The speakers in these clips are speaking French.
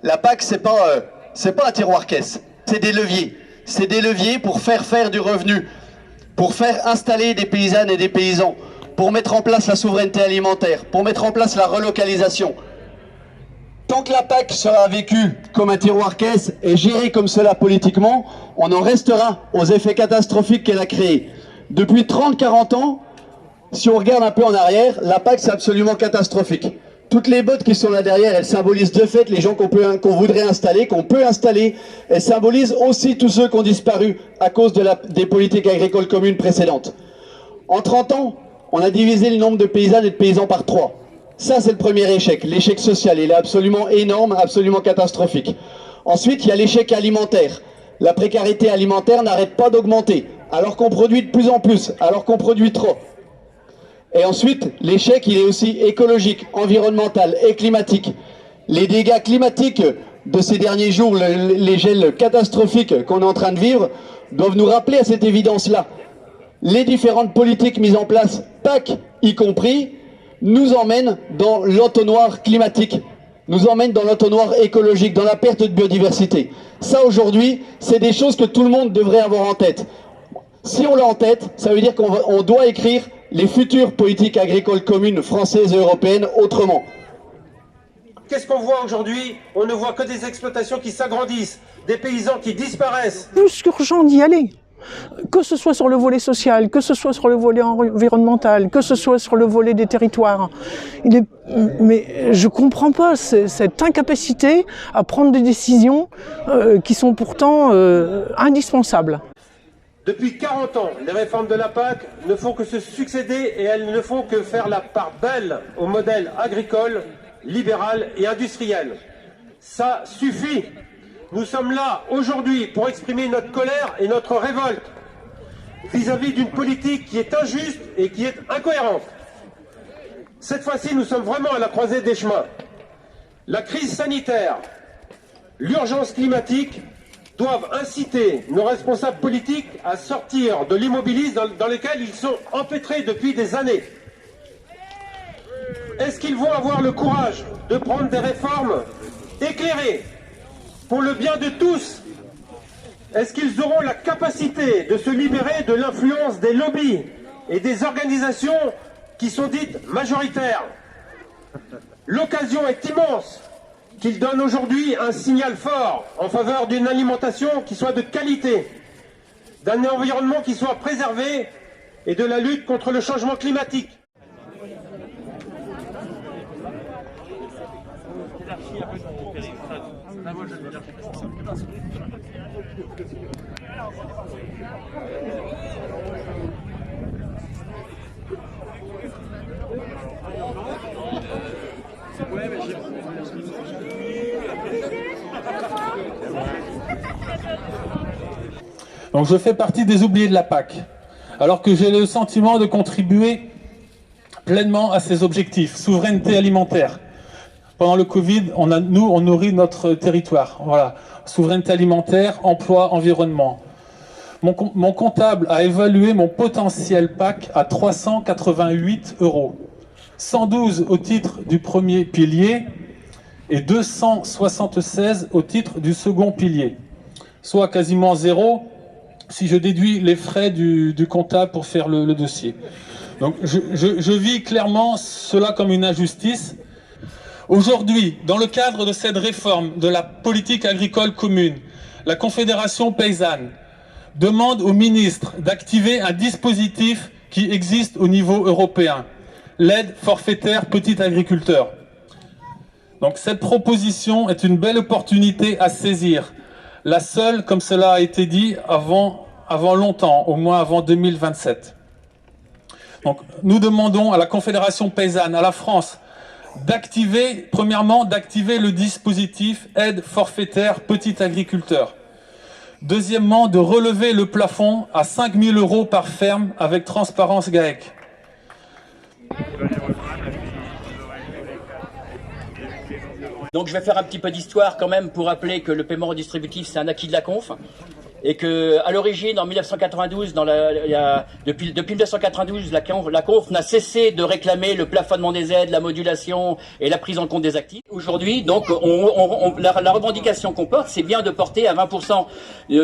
La PAC, c'est pas un tiroir-caisse, c'est des leviers. C'est des leviers pour faire du revenu, pour faire installer des paysannes et des paysans, pour mettre en place la souveraineté alimentaire, pour mettre en place la relocalisation. Tant que la PAC sera vécue comme un tiroir-caisse et gérée comme cela politiquement, on en restera aux effets catastrophiques qu'elle a créés. Depuis 30-40 ans, si on regarde un peu en arrière, la PAC c'est absolument catastrophique. Toutes les bottes qui sont là derrière, elles symbolisent de fait les gens qu'on voudrait installer, qu'on peut installer. Elles symbolisent aussi tous ceux qui ont disparu à cause des politiques agricoles communes précédentes. En 30 ans, on a divisé le nombre de paysannes et de paysans par 3. Ça, c'est le premier échec. L'échec social, il est absolument énorme, absolument catastrophique. Ensuite, il y a l'échec alimentaire. La précarité alimentaire n'arrête pas d'augmenter, alors qu'on produit de plus en plus, alors qu'on produit trop. Et ensuite, l'échec, il est aussi écologique, environnemental et climatique. Les dégâts climatiques de ces derniers jours, les gels catastrophiques qu'on est en train de vivre, doivent nous rappeler à cette évidence-là. Les différentes politiques mises en place, PAC y compris, nous emmènent dans l'entonnoir climatique, nous emmènent dans l'entonnoir écologique, dans la perte de biodiversité. Ça, aujourd'hui, c'est des choses que tout le monde devrait avoir en tête. Si on l'a en tête, ça veut dire qu'on doit écrire les futures politiques agricoles communes françaises et européennes autrement. Qu'est-ce qu'on voit aujourd'hui? On ne voit que des exploitations qui s'agrandissent, des paysans qui disparaissent. Plus qu'urgent d'y aller. Que ce soit sur le volet social, que ce soit sur le volet environnemental, que ce soit sur le volet des territoires. Mais je ne comprends pas cette incapacité à prendre des décisions qui sont pourtant indispensables. Depuis 40 ans, les réformes de la PAC ne font que se succéder et elles ne font que faire la part belle au modèle agricole, libéral et industriel. Ça suffit. Nous sommes là aujourd'hui pour exprimer notre colère et notre révolte vis-à-vis d'une politique qui est injuste et qui est incohérente. Cette fois-ci, nous sommes vraiment à la croisée des chemins. La crise sanitaire, l'urgence climatique doivent inciter nos responsables politiques à sortir de l'immobilisme dans lequel ils sont empêtrés depuis des années. Est-ce qu'ils vont avoir le courage de prendre des réformes éclairées pour le bien de tous? Est-ce qu'ils auront la capacité de se libérer de l'influence des lobbies et des organisations qui sont dites majoritaires? L'occasion est immense qu'ils donnent aujourd'hui un signal fort en faveur d'une alimentation qui soit de qualité, d'un environnement qui soit préservé et de la lutte contre le changement climatique. Donc je fais partie des oubliés de la PAC, alors que j'ai le sentiment de contribuer pleinement à ces objectifs. Souveraineté alimentaire. Pendant le Covid, on nourrit notre territoire. Voilà. Souveraineté alimentaire, emploi, environnement. Mon comptable a évalué mon potentiel PAC à 388 €. 112 au titre du premier pilier et 276 au titre du second pilier. Soit quasiment zéro si je déduis les frais du comptable pour faire le dossier. Donc je vis clairement cela comme une injustice. Aujourd'hui, dans le cadre de cette réforme de la politique agricole commune, la Confédération paysanne demande au ministre d'activer un dispositif qui existe au niveau européen, l'aide forfaitaire petit agriculteur. Donc cette proposition est une belle opportunité à saisir, la seule, comme cela a été dit, avant longtemps, au moins avant 2027. Donc nous demandons à la Confédération paysanne, à la France, premièrement d'activer le dispositif aide forfaitaire petit agriculteur. Deuxièmement, de relever le plafond à 5 000 € par ferme avec Transparence GAEC. Donc je vais faire un petit peu d'histoire quand même pour rappeler que le paiement redistributif c'est un acquis de la conf. et que à l'origine, en 1992, depuis 1992, la Conf n'a cessé de réclamer le plafonnement des aides, la modulation et la prise en compte des actifs. Aujourd'hui, donc, la revendication qu'on porte, c'est bien de porter à 20%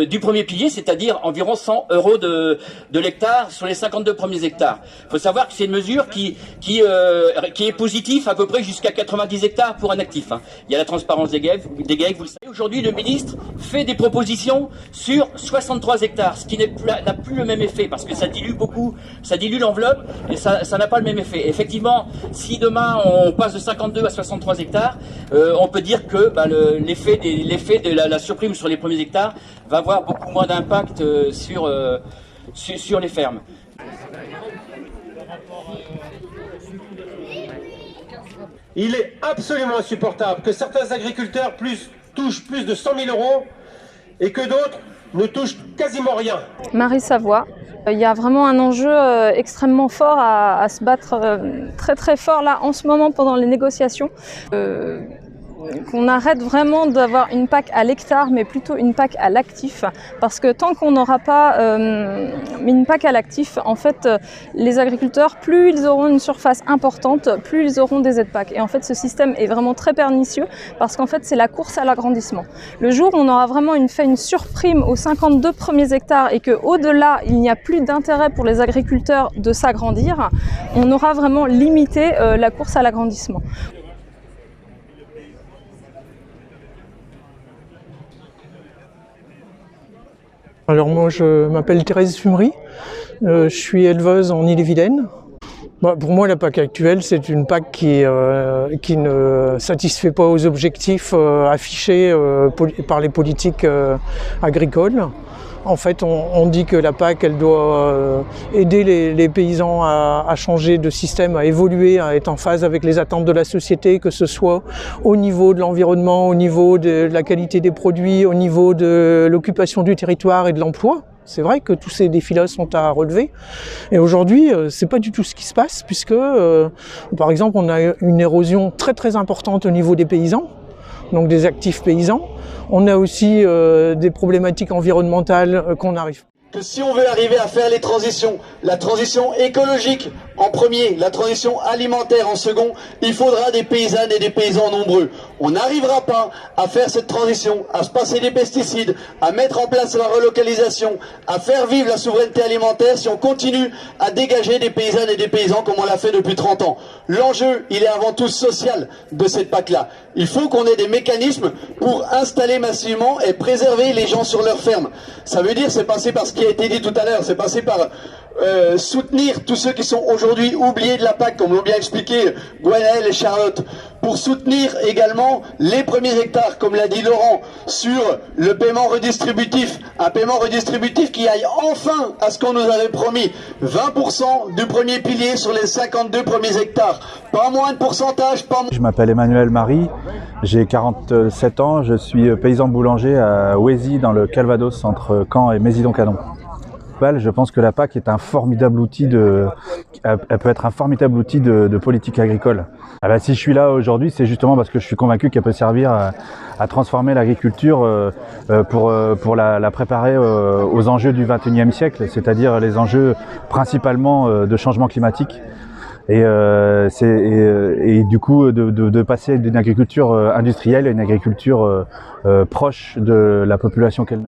du premier pilier, c'est-à-dire environ 100 € de l'hectare sur les 52 premiers hectares. Il faut savoir que c'est une mesure qui est positive à peu près jusqu'à 90 hectares pour un actif. Il y a la transparence des GAEC, vous le savez. Aujourd'hui, le ministre fait des propositions sur 63 hectares, ce qui n'a plus le même effet parce que ça dilue beaucoup, ça dilue l'enveloppe et ça n'a pas le même effet. Effectivement, si demain on passe de 52 à 63 hectares, on peut dire que l'effet de la surprime sur les premiers hectares va avoir beaucoup moins d'impact sur les fermes. Il est absolument insupportable que certains agriculteurs touchent plus de 100 000 € et que d'autres ne touchent quasiment rien. Marie Savoie, il y a vraiment un enjeu extrêmement fort à se battre très très fort là en ce moment pendant les négociations. Qu'on arrête vraiment d'avoir une PAC à l'hectare, mais plutôt une PAC à l'actif. Parce que tant qu'on n'aura pas une PAC à l'actif, en fait, les agriculteurs, plus ils auront une surface importante, plus ils auront des aides PAC. Et en fait, ce système est vraiment très pernicieux parce qu'en fait, c'est la course à l'agrandissement. Le jour où on aura vraiment fait une surprime aux 52 premiers hectares et qu'au-delà, il n'y a plus d'intérêt pour les agriculteurs de s'agrandir, on aura vraiment limité la course à l'agrandissement. Alors moi je m'appelle Thérèse Fumery, je suis éleveuse en Ille-et-Vilaine. Pour moi la PAC actuelle c'est une PAC qui ne satisfait pas aux objectifs affichés par les politiques agricoles. En fait, on dit que la PAC, elle doit aider les paysans à changer de système, à évoluer, à être en phase avec les attentes de la société, que ce soit au niveau de l'environnement, au niveau de la qualité des produits, au niveau de l'occupation du territoire et de l'emploi. C'est vrai que tous ces défis-là sont à relever. Et aujourd'hui, c'est pas du tout ce qui se passe, puisque, par exemple, on a une érosion très très importante au niveau des paysans, donc des actifs paysans. On a aussi des problématiques environnementales qu'on arrive. Que si on veut arriver à faire les transitions, la transition écologique en premier, la transition alimentaire en second, il faudra des paysannes et des paysans nombreux. On n'arrivera pas à faire cette transition, à se passer des pesticides, à mettre en place la relocalisation, à faire vivre la souveraineté alimentaire si on continue à dégager des paysannes et des paysans comme on l'a fait depuis 30 ans. L'enjeu, il est avant tout social de cette PAC-là. Il faut qu'on ait des mécanismes pour installer massivement et préserver les gens sur leur ferme. Ça veut dire, c'est passé par ce qui a été dit tout à l'heure, c'est passé par soutenir tous ceux qui sont aujourd'hui oubliés de la PAC, comme l'ont bien expliqué Gwenaëlle et Charlotte, pour soutenir également les premiers hectares, comme l'a dit Laurent, sur le paiement redistributif, un paiement redistributif qui aille enfin à ce qu'on nous avait promis, 20% du premier pilier sur les 52 premiers hectares, pas moins de pourcentage, pas moins... Je m'appelle Emmanuel Marie, j'ai 47 ans, je suis paysan boulanger à Ouésy dans le Calvados entre Caen et Mézidon-Cadon. Je pense que la PAC est un formidable outil elle peut être un formidable outil de politique agricole. Si je suis là aujourd'hui, c'est justement parce que je suis convaincu qu'elle peut servir à transformer l'agriculture pour la préparer aux enjeux du XXIe siècle, c'est-à-dire les enjeux principalement de changement climatique. Et du coup de passer d'une agriculture industrielle à une agriculture proche de la population qu'elle...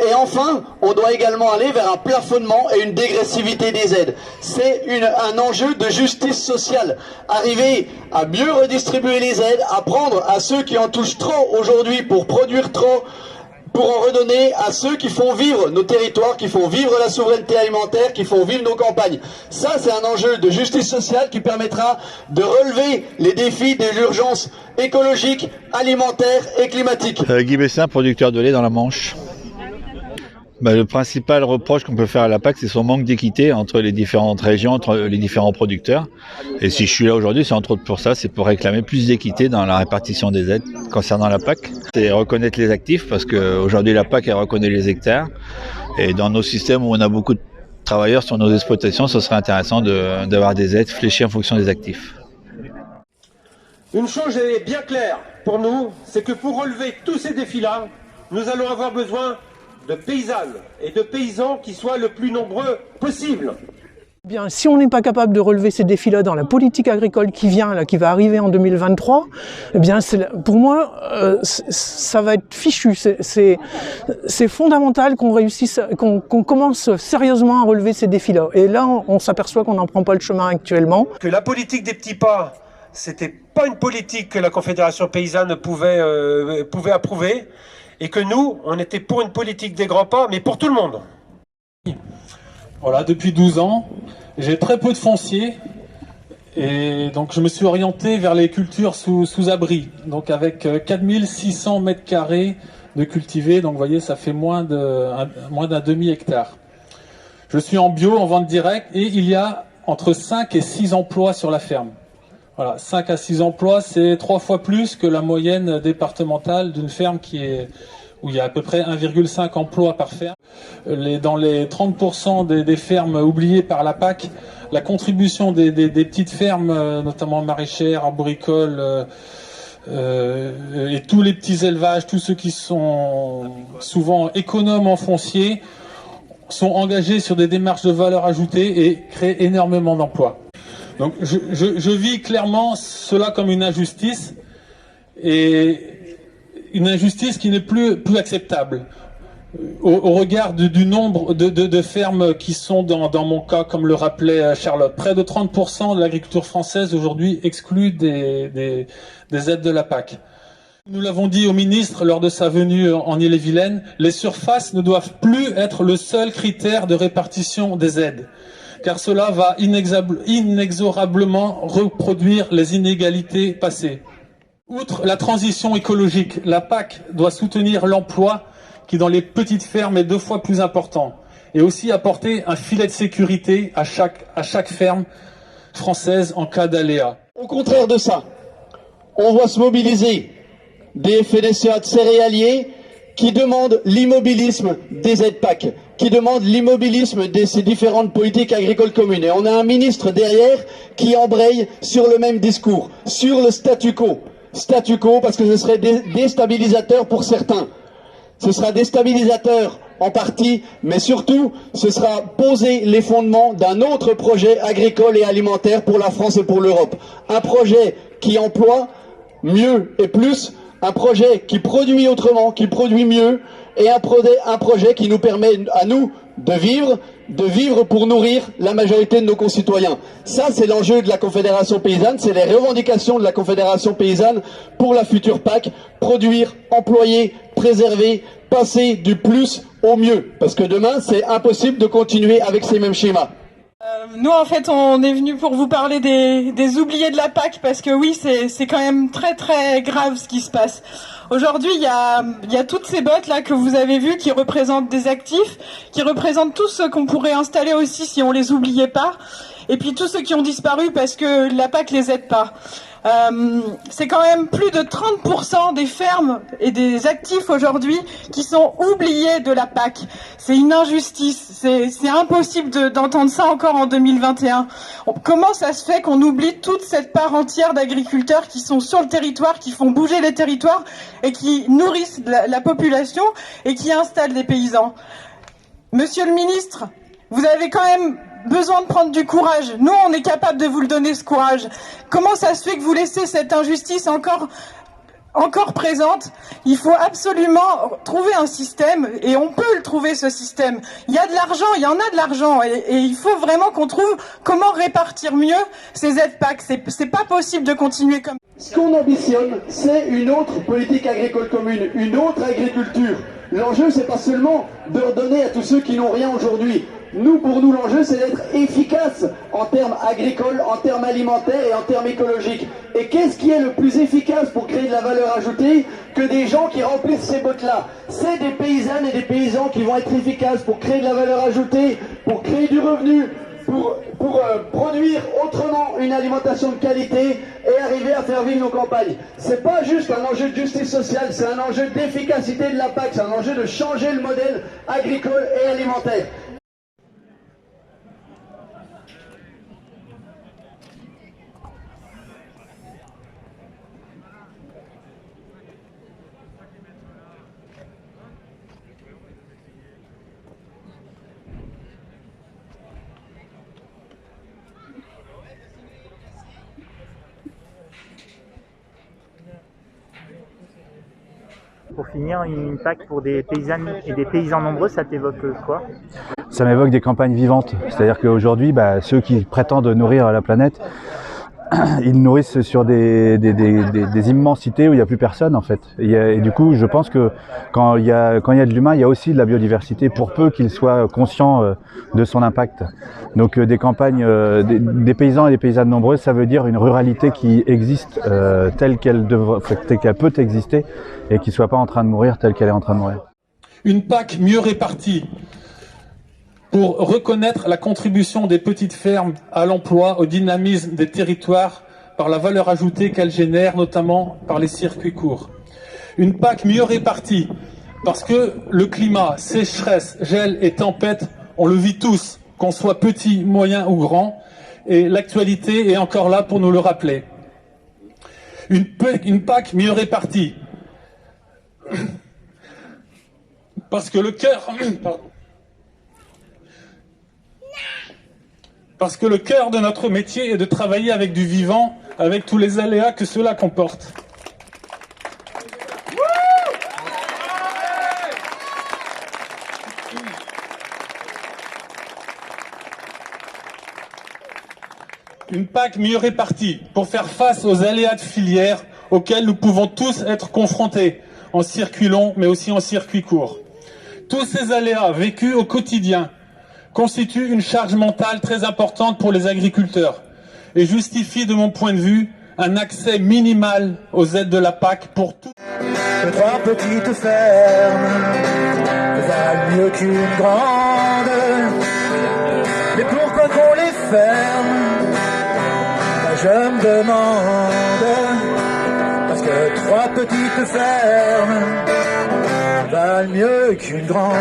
Et enfin, on doit également aller vers un plafonnement et une dégressivité des aides. C'est un enjeu de justice sociale. Arriver à mieux redistribuer les aides, à prendre à ceux qui en touchent trop aujourd'hui pour produire trop, pour en redonner à ceux qui font vivre nos territoires, qui font vivre la souveraineté alimentaire, qui font vivre nos campagnes. Ça, c'est un enjeu de justice sociale qui permettra de relever les défis de l'urgence écologique, alimentaire et climatique. Guy Bessin, producteur de lait dans la Manche. Le principal reproche qu'on peut faire à la PAC, c'est son manque d'équité entre les différentes régions, entre les différents producteurs. Et si je suis là aujourd'hui, c'est entre autres pour ça, c'est pour réclamer plus d'équité dans la répartition des aides concernant la PAC. C'est reconnaître les actifs, parce qu'aujourd'hui la PAC, elle reconnaît les hectares. Et dans nos systèmes où on a beaucoup de travailleurs sur nos exploitations, ce serait intéressant d'avoir des aides fléchées en fonction des actifs. Une chose est bien claire pour nous, c'est que pour relever tous ces défis-là, nous allons avoir besoin de paysannes et de paysans qui soient le plus nombreux possible. Bien, si on n'est pas capable de relever ces défis-là dans la politique agricole qui vient, là, qui va arriver en 2023, eh bien, pour moi, ça va être fichu. C'est fondamental qu'on réussisse, qu'on commence sérieusement à relever ces défis-là. Et là, on s'aperçoit qu'on n'en prend pas le chemin actuellement. Que la politique des petits pas, c'était pas une politique que la Confédération paysanne pouvait approuver, et que nous, on était pour une politique des grands pas, mais pour tout le monde. Voilà, depuis 12 ans, j'ai très peu de foncier et donc je me suis orienté vers les cultures sous abri. Donc avec 4600 mètres carrés de cultivés, donc vous voyez, ça fait moins d'un demi-hectare. Je suis en bio, en vente directe, et il y a entre 5 et 6 emplois sur la ferme. Voilà, 5 à 6 emplois, c'est 3 fois plus que la moyenne départementale d'une ferme où il y a à peu près 1,5 emplois par ferme. Dans les 30% des fermes oubliées par la PAC, la contribution des petites fermes, notamment maraîchères, arboricoles, et tous les petits élevages, tous ceux qui sont souvent économes en foncier, sont engagés sur des démarches de valeur ajoutée et créent énormément d'emplois. Donc je vis clairement cela comme une injustice, et une injustice qui n'est plus acceptable au regard du nombre de fermes qui sont dans mon cas, comme le rappelait Charlotte. Près de 30% de l'agriculture française aujourd'hui exclut des aides de la PAC. Nous l'avons dit au ministre lors de sa venue en Ille-et-Vilaine, les surfaces ne doivent plus être le seul critère de répartition des aides, car cela va inexorablement reproduire les inégalités passées. Outre la transition écologique, la PAC doit soutenir l'emploi qui, dans les petites fermes, est 2 fois plus important, et aussi apporter un filet de sécurité à chaque ferme française en cas d'aléa. Au contraire de ça, on voit se mobiliser des FNSEA de céréaliers qui demandent l'immobilisme des aides PAC, qui demandent l'immobilisme de ces différentes politiques agricoles communes. Et on a un ministre derrière qui embraye sur le même discours, sur le statu quo. Statu quo parce que ce serait déstabilisateur pour certains. Ce sera déstabilisateur en partie, mais surtout, ce sera poser les fondements d'un autre projet agricole et alimentaire pour la France et pour l'Europe. Un projet qui emploie mieux et plus, un projet qui produit autrement, qui produit mieux, et un projet qui nous permet à nous de vivre pour nourrir la majorité de nos concitoyens. Ça, c'est l'enjeu de la Confédération paysanne, c'est les revendications de la Confédération paysanne pour la future PAC, produire, employer, préserver, passer du plus au mieux. Parce que demain, c'est impossible de continuer avec ces mêmes schémas. Nous, en fait, on est venu pour vous parler des oubliés de la PAC, parce que oui, c'est quand même très très grave ce qui se passe. Aujourd'hui, il y a toutes ces bottes là que vous avez vues qui représentent des actifs, qui représentent tous ceux qu'on pourrait installer aussi si on les oubliait pas, et puis tous ceux qui ont disparu parce que la PAC les aide pas. C'est quand même plus de 30% des fermes et des actifs aujourd'hui qui sont oubliés de la PAC. C'est une injustice, c'est impossible d'entendre ça encore en 2021. Comment ça se fait qu'on oublie toute cette part entière d'agriculteurs qui sont sur le territoire, qui font bouger les territoires et qui nourrissent la population et qui installent des paysans? Monsieur le ministre, vous avez quand même besoin de prendre du courage. Nous, on est capable de vous le donner, ce courage. Comment ça se fait que vous laissez cette injustice encore présente? Il faut absolument trouver un système, et on peut le trouver, ce système. Il y a de l'argent, il y en a de l'argent, et il faut vraiment qu'on trouve comment répartir mieux ces aides PAC. C'est pas possible de continuer comme ça. Ce qu'on ambitionne, c'est une autre politique agricole commune, une autre agriculture. L'enjeu, c'est pas seulement de redonner à tous ceux qui n'ont rien aujourd'hui. Pour nous, l'enjeu, c'est d'être efficace en termes agricoles, en termes alimentaires et en termes écologiques. Et qu'est-ce qui est le plus efficace pour créer de la valeur ajoutée que des gens qui remplissent ces bottes-là? C'est des paysannes et des paysans qui vont être efficaces pour créer de la valeur ajoutée, pour créer du revenu, pour produire autrement une alimentation de qualité et arriver à faire vivre nos campagnes. C'est pas juste un enjeu de justice sociale, c'est un enjeu d'efficacité de la PAC, c'est un enjeu de changer le modèle agricole et alimentaire. pour finir, une PAC pour des paysannes et des paysans nombreux, ça t'évoque quoi? Ça m'évoque des campagnes vivantes. C'est-à-dire qu'aujourd'hui, ceux qui prétendent nourrir la planète, ils nourrissent sur des immensités où il n'y a plus personne en fait. Et du coup, je pense que quand il y a de l'humain, il y a aussi de la biodiversité, pour peu qu'il soit conscient de son impact. Donc des campagnes, des paysans et des paysannes nombreuses, ça veut dire une ruralité qui existe telle qu'elle peut exister et qui ne soit pas en train de mourir telle qu'elle est en train de mourir. Une PAC mieux répartie pour reconnaître la contribution des petites fermes à l'emploi, au dynamisme des territoires par la valeur ajoutée qu'elles génèrent, notamment par les circuits courts. Une PAC mieux répartie parce que le climat, sécheresse, gel et tempête, on le vit tous, qu'on soit petit, moyen ou grand, et l'actualité est encore là pour nous le rappeler. Une PAC mieux répartie parce que le cœur... Parce que le cœur de notre métier est de travailler avec du vivant, avec tous les aléas que cela comporte. Une PAC mieux répartie pour faire face aux aléas de filière auxquels nous pouvons tous être confrontés en circuit long mais aussi en circuit court. Tous ces aléas vécus au quotidien constitue une charge mentale très importante pour les agriculteurs et justifie, de mon point de vue, un accès minimal aux aides de la PAC pour tous. Trois petites fermes valent mieux qu'une grande, mais pourquoi qu'on les ferme? Je me demande, parce que trois petites fermes valent mieux qu'une grande.